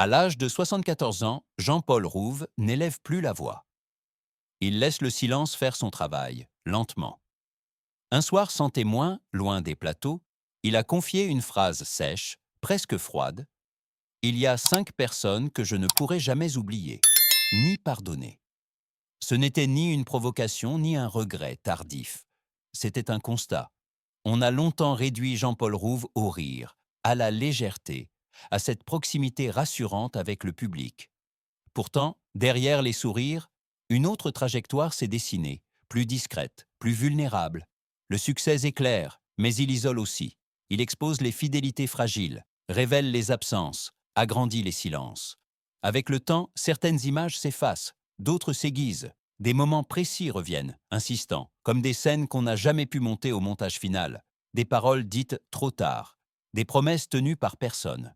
À l'âge de 74 ans, Jean-Paul Rouve n'élève plus la voix. Il laisse le silence faire son travail, lentement. Un soir sans témoin, loin des plateaux, il a confié une phrase sèche, presque froide. Il y a 5 personnes que je ne pourrai jamais oublier, ni pardonner. Ce n'était ni une provocation, ni un regret tardif. C'était un constat. On a longtemps réduit Jean-Paul Rouve au rire, à la légèreté, à cette proximité rassurante avec le public. Pourtant, derrière les sourires, une autre trajectoire s'est dessinée, plus discrète, plus vulnérable. Le succès éclaire, mais il isole aussi. Il expose les fidélités fragiles, révèle les absences, agrandit les silences. Avec le temps, certaines images s'effacent, d'autres s'aiguisent. Des moments précis reviennent, insistants, comme des scènes qu'on n'a jamais pu monter au montage final, des paroles dites trop tard, des promesses tenues par personne.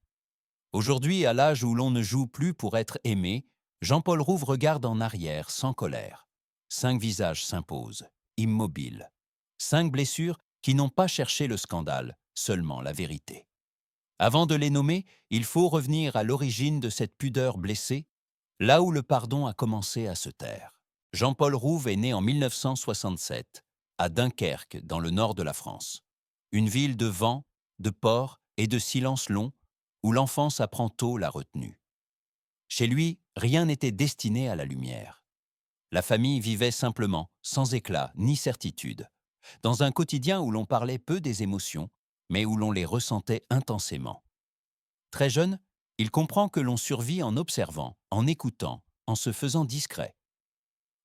Aujourd'hui, à l'âge où l'on ne joue plus pour être aimé, Jean-Paul Rouve regarde en arrière sans colère. 5 visages s'imposent, immobiles. 5 blessures qui n'ont pas cherché le scandale, seulement la vérité. Avant de les nommer, il faut revenir à l'origine de cette pudeur blessée, là où le pardon a commencé à se taire. Jean-Paul Rouve est né en 1967, à Dunkerque, dans le nord de la France. Une ville de vent, de port et de silence long, où l'enfance apprend tôt la retenue. Chez lui, rien n'était destiné à la lumière. La famille vivait simplement, sans éclat ni certitude, dans un quotidien où l'on parlait peu des émotions, mais où l'on les ressentait intensément. Très jeune, il comprend que l'on survit en observant, en écoutant, en se faisant discret.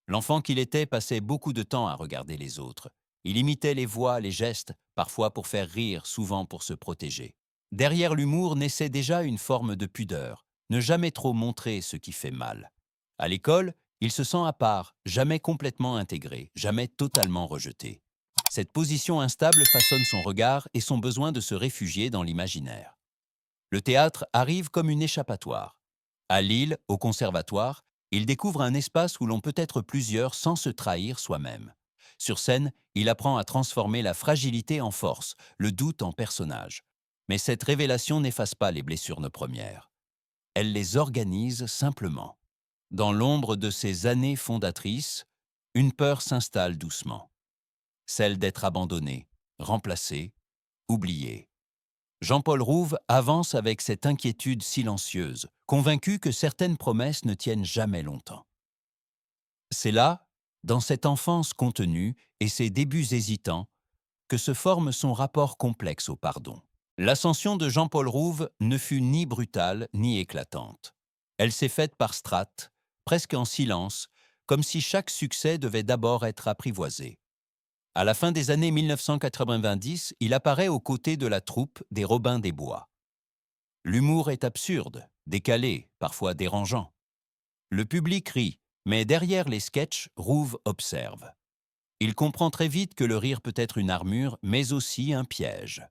L'enfant qu'il était passait beaucoup de temps à regarder les autres. Il imitait les voix, les gestes, parfois pour faire rire, souvent pour se protéger. Derrière l'humour naissait déjà une forme de pudeur, ne jamais trop montrer ce qui fait mal. À l'école, il se sent à part, jamais complètement intégré, jamais totalement rejeté. Cette position instable façonne son regard et son besoin de se réfugier dans l'imaginaire. Le théâtre arrive comme une échappatoire. À Lille, au conservatoire, il découvre un espace où l'on peut être plusieurs sans se trahir soi-même. Sur scène, il apprend à transformer la fragilité en force, le doute en personnage. Mais cette révélation n'efface pas les blessures premières. Elle les organise simplement. Dans l'ombre de ces années fondatrices, une peur s'installe doucement. Celle d'être abandonné, remplacé, oublié. Jean-Paul Rouve avance avec cette inquiétude silencieuse, convaincu que certaines promesses ne tiennent jamais longtemps. C'est là, dans cette enfance contenue et ses débuts hésitants, que se forme son rapport complexe au pardon. L'ascension de Jean-Paul Rouve ne fut ni brutale ni éclatante. Elle s'est faite par strates, presque en silence, comme si chaque succès devait d'abord être apprivoisé. À la fin des années 1990, il apparaît aux côtés de la troupe des Robins des Bois. L'humour est absurde, décalé, parfois dérangeant. Le public rit, mais derrière les sketchs, Rouve observe. Il comprend très vite que le rire peut être une armure, mais aussi un piège.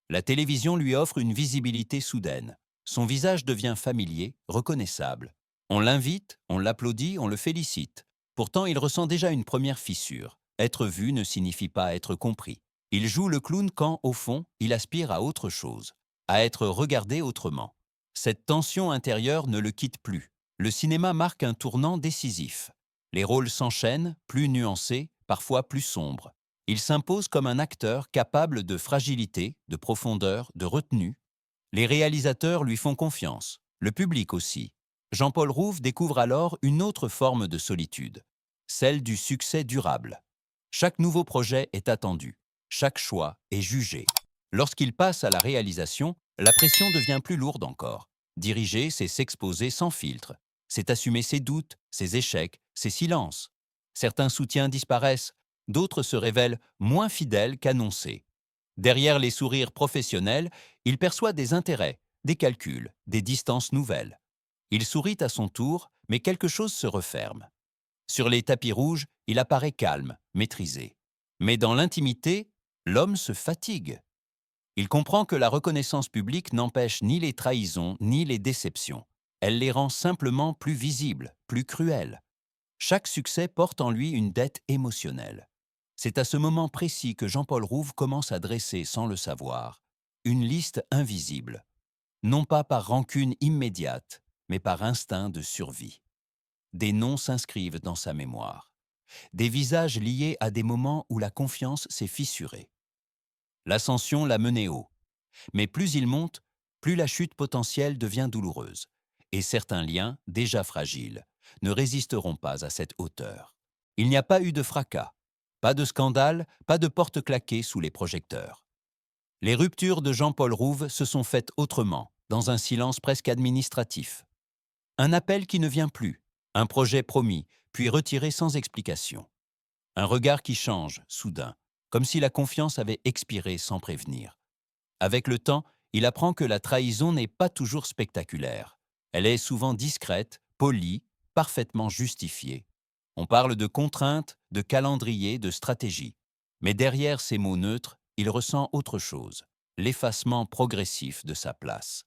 La télévision lui offre une visibilité soudaine. Son visage devient familier, reconnaissable. On l'invite, on l'applaudit, on le félicite. Pourtant, il ressent déjà une première fissure. Être vu ne signifie pas être compris. Il joue le clown quand, au fond, il aspire à autre chose, à être regardé autrement. Cette tension intérieure ne le quitte plus. Le cinéma marque un tournant décisif. Les rôles s'enchaînent, plus nuancés, parfois plus sombres. Il s'impose comme un acteur capable de fragilité, de profondeur, de retenue. Les réalisateurs lui font confiance, le public aussi. Jean-Paul Rouve découvre alors une autre forme de solitude, celle du succès durable. Chaque nouveau projet est attendu, chaque choix est jugé. Lorsqu'il passe à la réalisation, la pression devient plus lourde encore. Diriger, c'est s'exposer sans filtre, c'est assumer ses doutes, ses échecs, ses silences. Certains soutiens disparaissent, d'autres se révèlent moins fidèles qu'annoncés. Derrière les sourires professionnels, il perçoit des intérêts, des calculs, des distances nouvelles. Il sourit à son tour, mais quelque chose se referme. Sur les tapis rouges, il apparaît calme, maîtrisé. Mais dans l'intimité, l'homme se fatigue. Il comprend que la reconnaissance publique n'empêche ni les trahisons ni les déceptions. Elle les rend simplement plus visibles, plus cruelles. Chaque succès porte en lui une dette émotionnelle. C'est à ce moment précis que Jean-Paul Rouve commence à dresser, sans le savoir, une liste invisible. non pas par rancune immédiate, mais par instinct de survie. Des noms s'inscrivent dans sa mémoire, des visages liés à des moments où la confiance s'est fissurée. L'ascension l'a mené haut, mais plus il monte, plus la chute potentielle devient douloureuse, et certains liens, déjà fragiles, ne résisteront pas à cette hauteur. Il n'y a pas eu de fracas, pas de scandale, pas de porte claquée sous les projecteurs. Les ruptures de Jean-Paul Rouve se sont faites autrement, dans un silence presque administratif. Un appel qui ne vient plus, un projet promis, puis retiré sans explication. Un regard qui change, soudain, comme si la confiance avait expiré sans prévenir. Avec le temps, il apprend que la trahison n'est pas toujours spectaculaire. Elle est souvent discrète, polie, parfaitement justifiée. On parle de contraintes, de calendrier, de stratégie. Mais derrière ces mots neutres, il ressent autre chose, l'effacement progressif de sa place.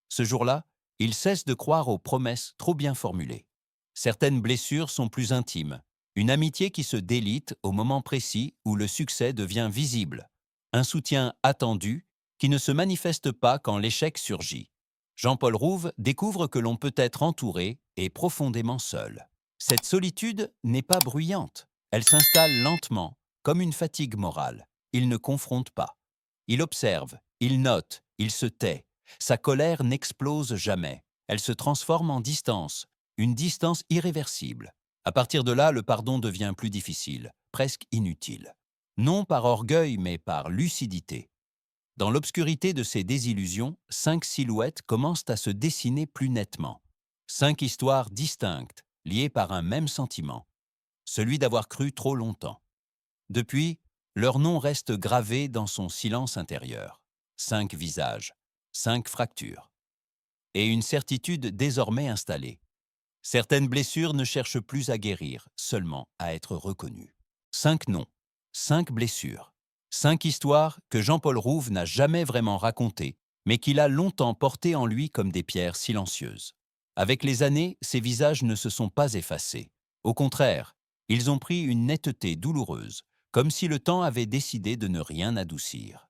Ce jour-là, il cesse de croire aux promesses trop bien formulées. Certaines blessures sont plus intimes, une amitié qui se délite au moment précis où le succès devient visible, un soutien attendu qui ne se manifeste pas quand l'échec surgit. Jean-Paul Rouve découvre que l'on peut être entouré et profondément seul. Cette solitude n'est pas bruyante, elle s'installe lentement, comme une fatigue morale. Il ne confronte pas. Il observe, il note, il se tait. Sa colère n'explose jamais. Elle se transforme en distance, une distance irréversible. À partir de là, le pardon devient plus difficile, presque inutile. Non par orgueil, mais par lucidité. Dans l'obscurité de ces désillusions, 5 silhouettes commencent à se dessiner plus nettement. 5 histoires distinctes, liées par un même sentiment, celui d'avoir cru trop longtemps. Depuis, leur nom reste gravé dans son silence intérieur. 5 visages, 5 fractures. Et une certitude désormais installée. Certaines blessures ne cherchent plus à guérir, seulement à être reconnues. 5 noms, 5 blessures, 5 histoires que Jean-Paul Rouve n'a jamais vraiment racontées, mais qu'il a longtemps portées en lui comme des pierres silencieuses. Avec les années, ces visages ne se sont pas effacés. Au contraire, ils ont pris une netteté douloureuse, comme si le temps avait décidé de ne rien adoucir.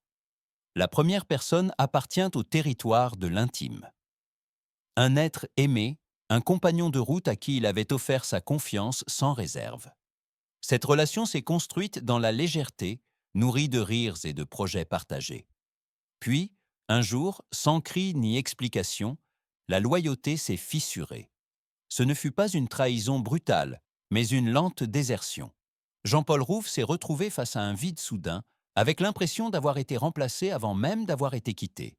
La première personne appartient au territoire de l'intime. Un être aimé, un compagnon de route à qui il avait offert sa confiance sans réserve. Cette relation s'est construite dans la légèreté, nourrie de rires et de projets partagés. Puis, un jour, sans cri ni explication, la loyauté s'est fissurée. Ce ne fut pas une trahison brutale, mais une lente désertion. Jean-Paul Rouve s'est retrouvé face à un vide soudain, avec l'impression d'avoir été remplacé avant même d'avoir été quitté.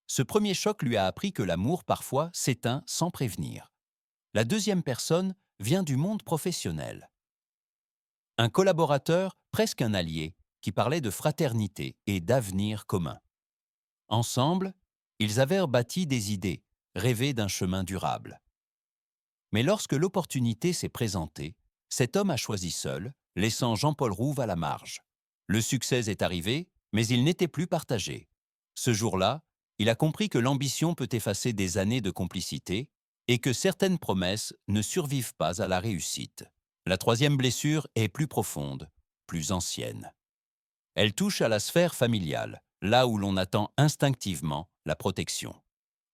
Ce premier choc lui a appris que l'amour, parfois, s'éteint sans prévenir. La deuxième personne vient du monde professionnel. Un collaborateur, presque un allié, qui parlait de fraternité et d'avenir commun. Ensemble, ils avaient bâti des idées, rêvé d'un chemin durable. Mais lorsque l'opportunité s'est présentée, cet homme a choisi seul, laissant Jean-Paul Rouve à la marge. Le succès est arrivé, mais il n'était plus partagé. Ce jour-là, il a compris que l'ambition peut effacer des années de complicité et que certaines promesses ne survivent pas à la réussite. La troisième blessure est plus profonde, plus ancienne. Elle touche à la sphère familiale, là où l'on attend instinctivement la protection.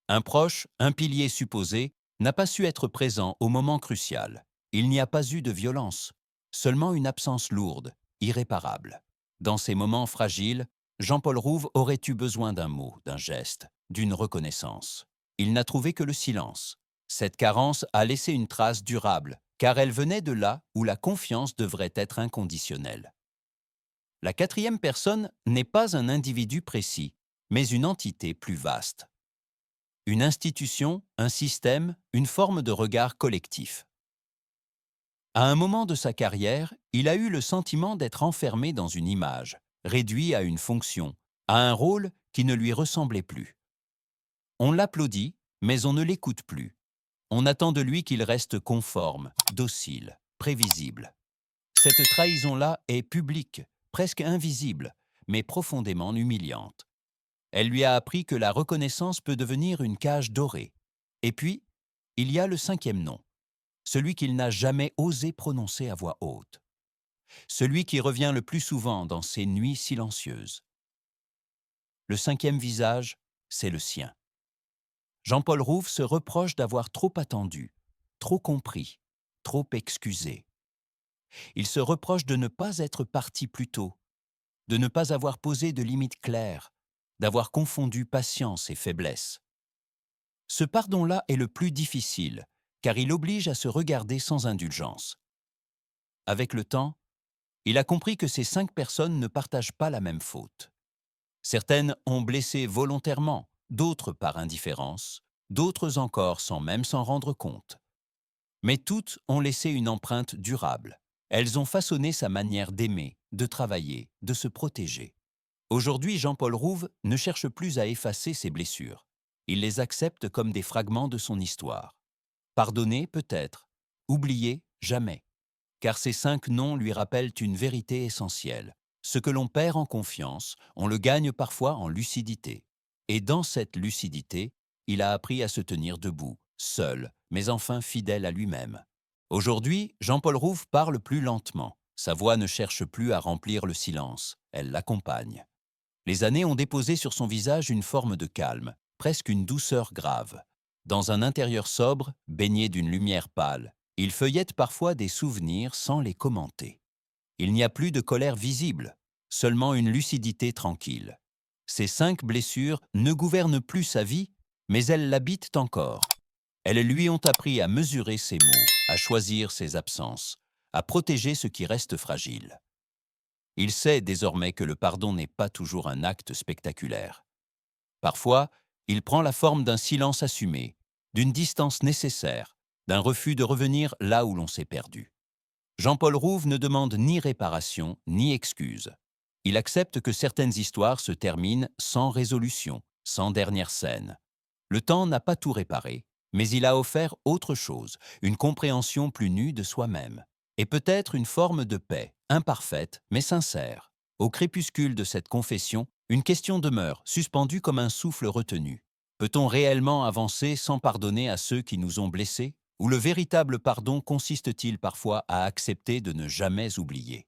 Un proche, un pilier supposé, n'a pas su être présent au moment crucial. Il n'y a pas eu de violence, seulement une absence lourde, irréparable. Dans ces moments fragiles, Jean-Paul Rouve aurait eu besoin d'un mot, d'un geste, d'une reconnaissance. Il n'a trouvé que le silence. Cette carence a laissé une trace durable, car elle venait de là où la confiance devrait être inconditionnelle. La quatrième personne n'est pas un individu précis, mais une entité plus vaste. Une institution, un système, une forme de regard collectif. À un moment de sa carrière, il a eu le sentiment d'être enfermé dans une image, réduit à une fonction, à un rôle qui ne lui ressemblait plus. On l'applaudit, mais on ne l'écoute plus. On attend de lui qu'il reste conforme, docile, prévisible. Cette trahison-là est publique, presque invisible, mais profondément humiliante. Elle lui a appris que la reconnaissance peut devenir une cage dorée. Et puis, il y a le cinquième nom, celui qu'il n'a jamais osé prononcer à voix haute, celui qui revient le plus souvent dans ces nuits silencieuses. Le cinquième visage, c'est le sien. Jean-Paul Rouve se reproche d'avoir trop attendu, trop compris, trop excusé. Il se reproche de ne pas être parti plus tôt, de ne pas avoir posé de limites claires, d'avoir confondu patience et faiblesse. Ce pardon-là est le plus difficile, car il oblige à se regarder sans indulgence. Avec le temps, il a compris que ces 5 personnes ne partagent pas la même faute. Certaines ont blessé volontairement, d'autres par indifférence, d'autres encore sans même s'en rendre compte. Mais toutes ont laissé une empreinte durable. Elles ont façonné sa manière d'aimer, de travailler, de se protéger. Aujourd'hui, Jean-Paul Rouve ne cherche plus à effacer ses blessures. Il les accepte comme des fragments de son histoire. Pardonner, peut-être. Oublier, jamais. Car ces 5 noms lui rappellent une vérité essentielle. Ce que l'on perd en confiance, on le gagne parfois en lucidité. Et dans cette lucidité, il a appris à se tenir debout, seul, mais enfin fidèle à lui-même. Aujourd'hui, Jean-Paul Rouve parle plus lentement. Sa voix ne cherche plus à remplir le silence, elle l'accompagne. Les années ont déposé sur son visage une forme de calme, presque une douceur grave. Dans un intérieur sobre, baigné d'une lumière pâle, il feuillette parfois des souvenirs sans les commenter. Il n'y a plus de colère visible, seulement une lucidité tranquille. Ces 5 blessures ne gouvernent plus sa vie, mais elles l'habitent encore. Elles lui ont appris à mesurer ses mots, à choisir ses absences, à protéger ce qui reste fragile. Il sait désormais que le pardon n'est pas toujours un acte spectaculaire. Parfois, il prend la forme d'un silence assumé, d'une distance nécessaire, d'un refus de revenir là où l'on s'est perdu. Jean-Paul Rouve ne demande ni réparation, ni excuse. Il accepte que certaines histoires se terminent sans résolution, sans dernière scène. Le temps n'a pas tout réparé, mais il a offert autre chose, une compréhension plus nue de soi-même, et peut-être une forme de paix, imparfaite mais sincère. Au crépuscule de cette confession, une question demeure, suspendue comme un souffle retenu. Peut-on réellement avancer sans pardonner à ceux qui nous ont blessés? Ou le véritable pardon consiste-t-il parfois à accepter de ne jamais oublier?